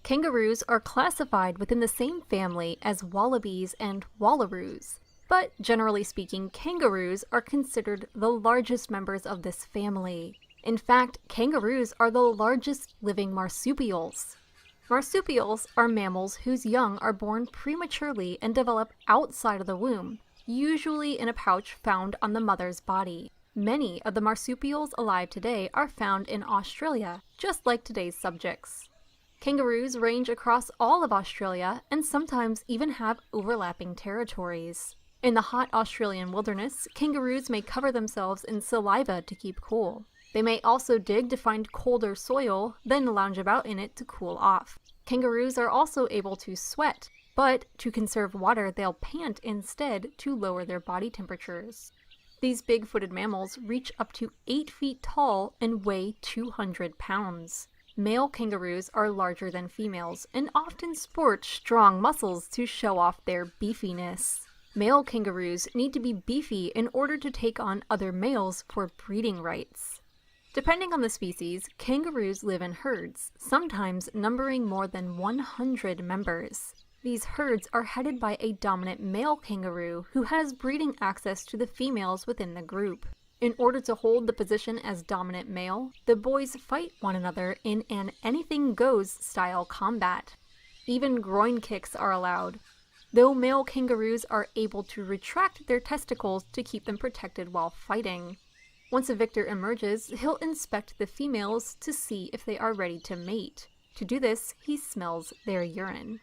Kangaroos are classified within the same family as wallabies and wallaroos, but generally speaking, kangaroos are considered the largest members of this family. In fact, kangaroos are the largest living marsupials. Marsupials are mammals whose young are born prematurely and develop outside of the womb, usually in a pouch found on the mother's body. Many of the marsupials alive today are found in Australia, just like today's subjects. Kangaroos range across all of Australia and sometimes even have overlapping territories. In the hot Australian wilderness, kangaroos may cover themselves in saliva to keep cool. They may also dig to find colder soil, then lounge about in it to cool off. Kangaroos are also able to sweat, but to conserve water they'll pant instead to lower their body temperatures. These big-footed mammals reach up to 8 feet tall and weigh 200 pounds. Male kangaroos are larger than females and often sport strong muscles to show off their beefiness. Male kangaroos need to be beefy in order to take on other males for breeding rights. Depending on the species, kangaroos live in herds, sometimes numbering more than 100 members. These herds are headed by a dominant male kangaroo who has breeding access to the females within the group. In order to hold the position as dominant male, the boys fight one another in an anything-goes style combat. Even groin kicks are allowed, though male kangaroos are able to retract their testicles to keep them protected while fighting. Once a victor emerges, he'll inspect the females to see if they are ready to mate. To do this, he smells their urine.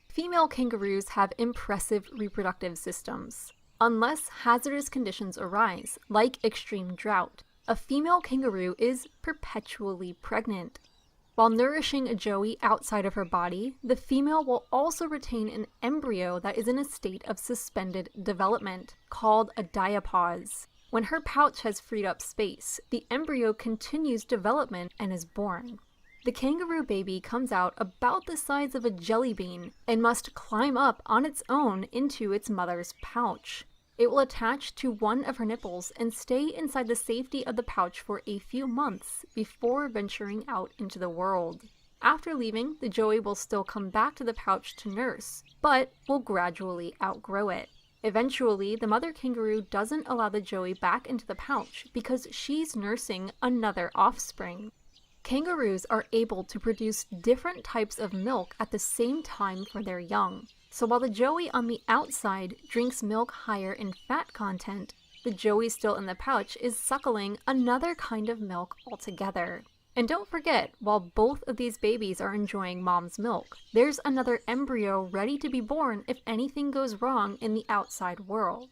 Female kangaroos have impressive reproductive systems. Unless hazardous conditions arise, like extreme drought, a female kangaroo is perpetually pregnant. While nourishing a joey outside of her body, the female will also retain an embryo that is in a state of suspended development, called a diapause. When her pouch has freed up space, the embryo continues development and is born. The kangaroo baby comes out about the size of a jelly bean and must climb up on its own into its mother's pouch. It will attach to one of her nipples and stay inside the safety of the pouch for a few months before venturing out into the world. After leaving, the joey will still come back to the pouch to nurse, but will gradually outgrow it. Eventually, the mother kangaroo doesn't allow the joey back into the pouch because she's nursing another offspring. Kangaroos are able to produce different types of milk at the same time for their young. So while the joey on the outside drinks milk higher in fat content, the joey still in the pouch is suckling another kind of milk altogether. And don't forget, while both of these babies are enjoying mom's milk, there's another embryo ready to be born if anything goes wrong in the outside world.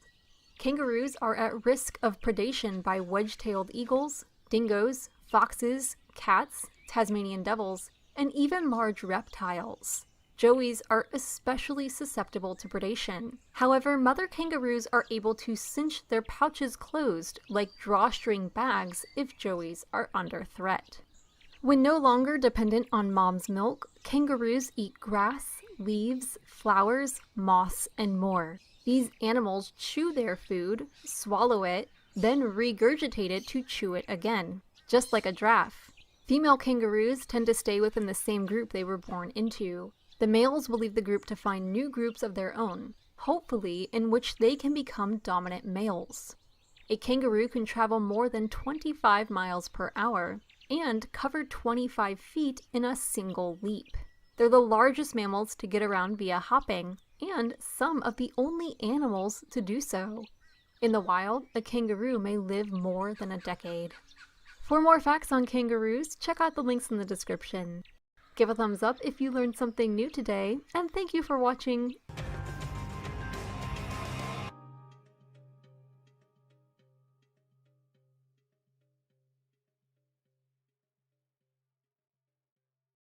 Kangaroos are at risk of predation by wedge-tailed eagles, dingoes, foxes, cats, Tasmanian devils, and even large reptiles. Joeys are especially susceptible to predation. However, mother kangaroos are able to cinch their pouches closed like drawstring bags if joeys are under threat. When no longer dependent on mom's milk, kangaroos eat grass, leaves, flowers, moss, and more. These animals chew their food, swallow it, then regurgitate it to chew it again, just like a giraffe. Female kangaroos tend to stay within the same group they were born into. The males will leave the group to find new groups of their own, hopefully in which they can become dominant males. A kangaroo can travel more than 25 miles per hour and cover 25 feet in a single leap. They're the largest mammals to get around via hopping, and some of the only animals to do so. In the wild, a kangaroo may live more than a decade. For more facts on kangaroos, check out the links in the description. Give a thumbs up if you learned something new today, and thank you for watching.